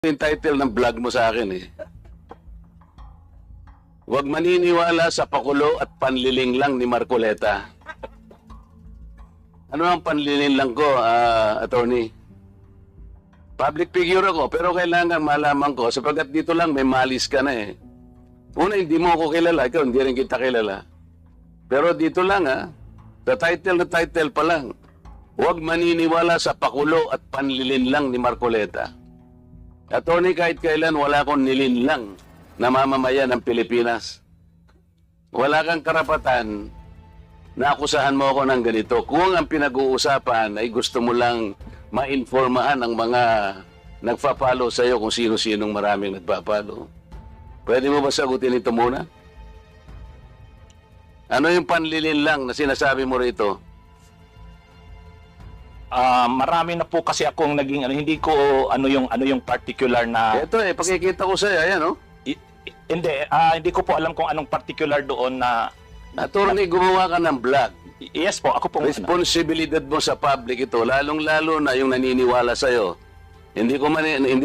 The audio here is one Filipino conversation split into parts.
yung title ng vlog mo sa akin eh. Huwag maniniwala sa pakulo at panliling lang ni Marcoleta. Ano ang panliling lang ko, attorney? Public figure ako, pero kailangan malaman ko sapagkat dito lang may malis ka na eh. Una, hindi mo ako kilala, ikaw hindi rin kita kilala. Pero dito lang sa title na title pa lang, huwag maniniwala sa pakulo at panlilin lang ni Marcoleta. Attorney, kahit kailan wala akong nilinlang na mamamayan ng Pilipinas. Wala kang karapatan na akusahan mo ako ng ganito. Kung ang pinag-uusapan ay gusto mo lang ma-informahan ang mga nagpa-follow sa iyo kung sino-sinong maraming nagpa-follow. Pwede mo ba sagutin ito muna? Ano yung panlilin lang na sinasabi mo rito? Marami na po kasi akong naging hindi ko ano yung particular na Ito pakikita ko sa iyo, ayan hindi ko po alam kung anong particular doon na Attorney, gumawa ka ng vlog. yes po, ako po Responsibilidad mo sa public ito, lalong-lalo na yung naniniwala sa iyo. Hindi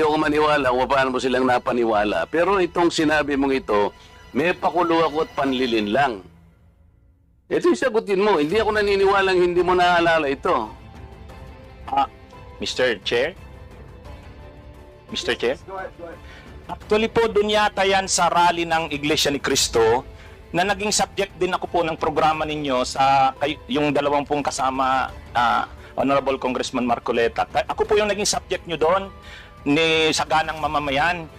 ako maniwala kung paano mo silang napaniwala. Pero itong sinabi mong ito, may pakulo ako at panlilin lang. Ito yung sagutin mo. Hindi ako naniniwalang hindi mo naalala ito. Mr. Chair? Mr. Chair? Actually po, doon yata yan sa rally ng Iglesia ni Cristo na naging subject din ako po ng programa ninyo sa yung dalawang pong kasama Honorable Congressman Marcoleta. Ako po yung naging subject nyo doon ni Saganang Mamamayan.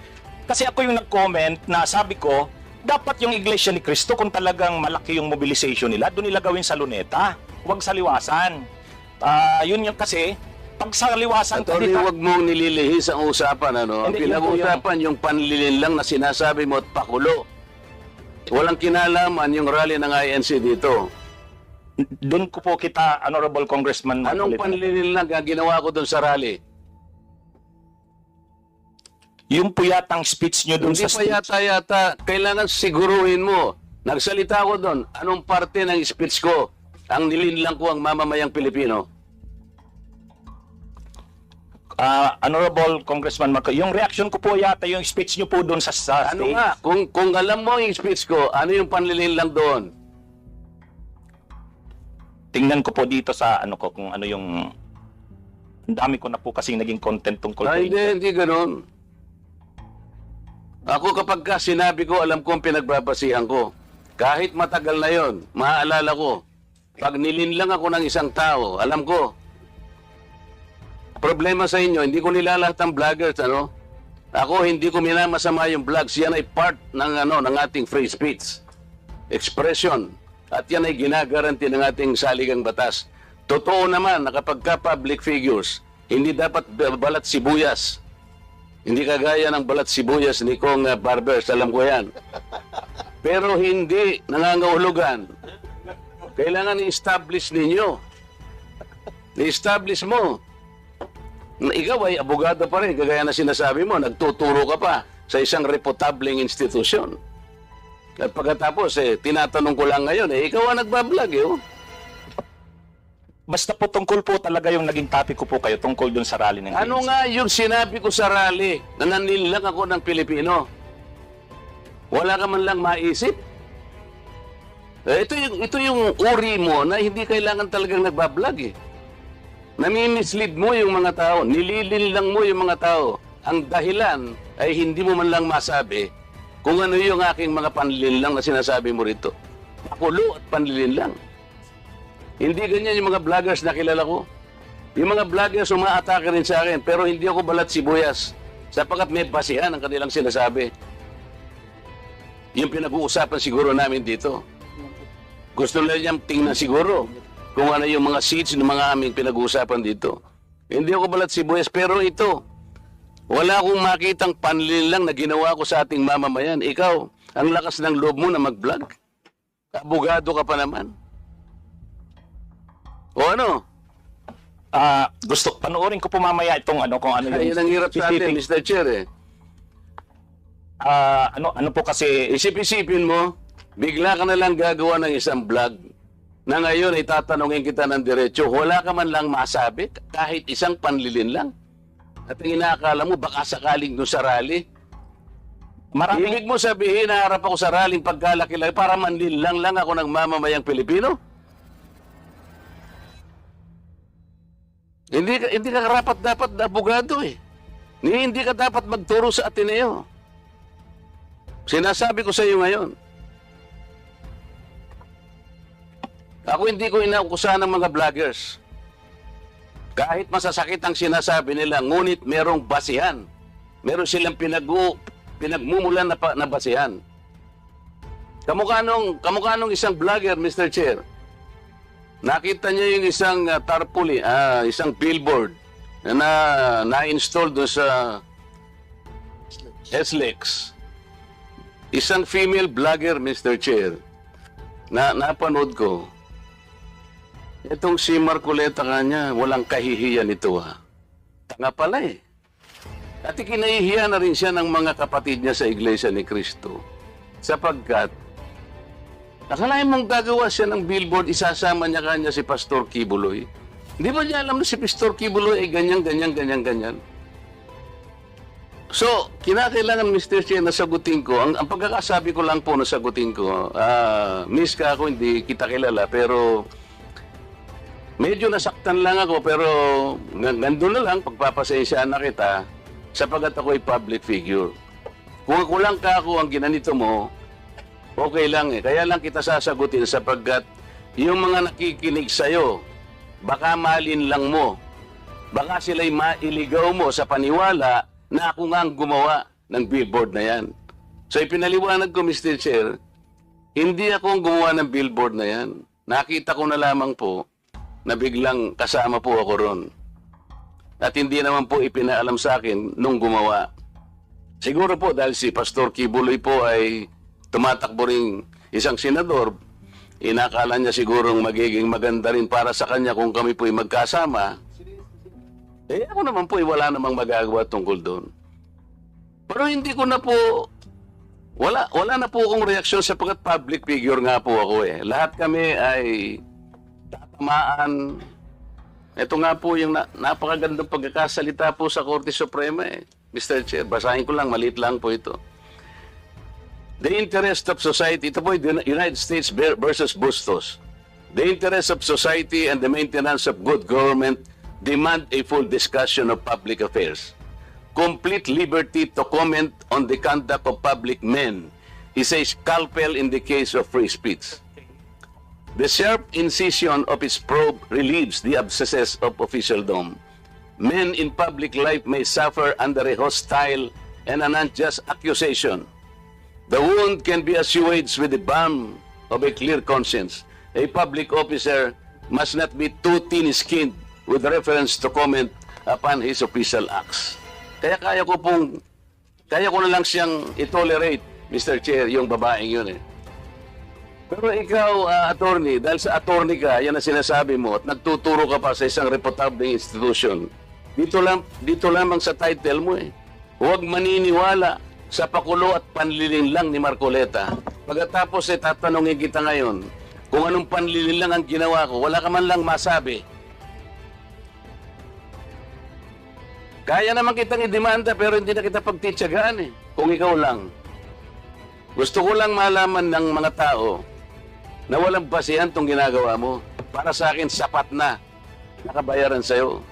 Kasi ako yung nag-comment na sabi ko, dapat yung Iglesia ni Cristo kung talagang malaki yung mobilization nila, doon nila gawin sa Luneta, huwag sa Liwasan. Yun yung kasi, pag sa Liwasan... Attorney, huwag mong nililihis ang usapan, Ang pinag-uusapan yung panlilin lang na sinasabi mo at pakulo. Walang kinalaman yung rally ng INC dito. Doon ko po kita, Honorable Congressman Marcoleta. Anong panlilin lang ang ginawa ko doon sa rally? Yung po yatang speech nyo doon Hindi sa pa speech. yata, kailangan siguruhin mo. Nagsalita ko doon, anong parte ng speech ko ang nilinlang ko ang mamamayang Pilipino? Honorable Congressman Marcoleta, yung reaction ko po yata yung speech nyo po doon sa Ano stage. nga, kung alam mo yung speech ko, ano yung panlilin lang doon? Tingnan ko po dito sa kung ano yung... Ang dami ko na po kasing naging content tungkol po. Hindi ganun. Ako kapag sinabi ko, alam ko ang pinagbabasihan ko. Kahit matagal na yon, maaalala ko. Pag nilinlang ako ng isang tao, alam ko. Problema sa inyo, hindi ko nilalahat ang vloggers, Ako, hindi ko minamasama yung vlogs. Yan ay part ng ating free speech. Expression. At yan ay ginagaranti ng ating saligang batas. Totoo naman na kapag ka-public figures, hindi dapat balat sibuyas. Hindi kagaya ng balat sibuyas ni Kong Barbers, alam ko yan. Pero hindi nangangahulugan. Kailangan i-establish ninyo. I-establish mo. Ikaw ay abogado pa rin, kagaya na sinasabi mo, nagtuturo ka pa sa isang reputableng institusyon. At pagkatapos, tinatanong ko lang ngayon, ikaw ang nagbablog, Basta po tungkol po talaga yung naging topic ko po kayo tungkol dun sa rally ng Ano ANC. nga yung sinabi ko sa rally na nanilang ako ng Pilipino? Wala ka man lang maisip? Ito yung uri mo na hindi kailangan talagang nagbablog Nami-mislead mo yung mga tao, nililinlang mo yung mga tao. Ang dahilan ay hindi mo man lang masabi kung ano yung aking mga panlilinlang na sinasabi mo rito. Pakulo at panlilinlang. Hindi ganyan yung mga vloggers na kilala ko. Yung mga vloggers umaatake rin sa akin, pero hindi ako balat sibuyas sapagkat may basihan ang kanilang sinasabi. Yung pinag-uusapan siguro namin dito. Gusto nila niyang tingnan siguro kung ano yung mga seats ng mga aming pinag-uusapan dito. Hindi ako balat sibuyas, pero ito, wala akong makitang panlilang na ginawa ko sa ating mamamayan. Ikaw, ang lakas ng loob mo na mag-vlog. Abogado ka pa naman. O ano? Gusto, panoorin ko po mamaya itong kung ano yung... Ayun ang hirap sa atin, Mr. Chair ano po kasi... Isip-isipin mo, bigla ka na lang gagawa ng isang vlog na ngayon ay tatanungin kita ng diretso, wala ka man lang masabi kahit isang panlilin lang. At ang inaakala mo, baka sakaling doon sa rally. Maraming Ibig mo sabihin, naharap ako sa rallying pagkalaki-laki para manlilang lang ako ng mamamayang Pilipino? Hindi ka karapat dapat na abogado eh. Hindi ka dapat magturo sa Ateneo. Sinasabi ko sa iyo ngayon. Ako hindi ko inaukusahan ng mga vloggers. Kahit masasakit ang sinasabi nila, ngunit merong basihan. Meron silang pinagmumulan na basihan. Kamukha nung isang vlogger, Mr. Chair. Nakita niya yung isang tarpaulin, isang billboard na-install doon sa SLEX. Isang female vlogger, Mr. Chair, napanood ko. Itong si Marcoleta kanya, walang kahihiyan ito ha. Tanga pala eh. At ikinahihiya na rin siya ng mga kapatid niya sa Iglesia ni Cristo. Sapagkat, akalain mong gagawa siya ng billboard, isasama niya kanya si Pastor Kibuloy. Hindi ba niya alam na si Pastor Kibuloy ay ganyan. So, kinakailangan, Mr. Chair, na sagutin ko. Ang pagkakasabi ko lang po na sagutin ko, miss ka ako, hindi kita kilala, pero medyo nasaktan lang ako, pero nandun na lang, pagpapasensyaan na kita, sapagat ako ay public figure. Kung ako lang ka ako ang ginanito mo, okay lang eh. Kaya lang kita sasagutin sapagkat yung mga nakikinig sa'yo, baka malin lang mo. Baka sila'y mailigaw mo sa paniwala na ako nga ang gumawa ng billboard na yan. So ipinaliwanag ko, Mr. Chair, hindi ako ang gumawa ng billboard na yan. Nakita ko na lamang po na biglang kasama po ako ron. At hindi naman po ipinaalam sa akin nung gumawa. Siguro po dahil si Pastor Kibuloy po ay tumatakbo ring isang senador, inakala niya sigurong magiging maganda rin para sa kanya kung kami po ay magkasama. Eh ako naman po ay wala namang magagawa tungkol doon. Pero hindi ko na po, wala na po akong reaksyon sapagkat public figure nga po ako eh. Lahat kami ay tatamaan. Ito nga po yung napakagandang pagkakasalita po sa Korte Suprema eh. Mr. Chair, basahin ko lang, maliit lang po ito. The interest of society, ito po yung United States versus Bustos. The interest of society and the maintenance of good government demand a full discussion of public affairs. Complete liberty to comment on the conduct of public men is a scalpel in the case of free speech. The sharp incision of its probe relieves the abscesses of officialdom. Men in public life may suffer under a hostile and an unjust accusation. The wound can be assuaged with the balm of a clear conscience. A public officer must not be too thin-skinned with reference to comment upon his official acts. Kaya kaya ko na lang siyang i-tolerate, Mr. Chair, yung babaeng yun eh. Pero ikaw, attorney, dahil sa attorney ka, yan ang sinasabi mo, at nagtuturo ka pa sa isang reputable institution, dito lamang sa title mo eh. Huwag maniniwala sa pakulo at panlilin lang ni Marcoleta. Pagkatapos eh, tatanungin kita ngayon, kung anong panlilin lang ang ginawa ko, wala ka man lang masabi. Kaya naman kitang i-demanda pero hindi na kita pagtitsagaan eh, kung ikaw lang. Gusto ko lang malaman ng mga tao na walang basihan tong ginagawa mo. Para sa akin, sapat na nakabayaran sa'yo.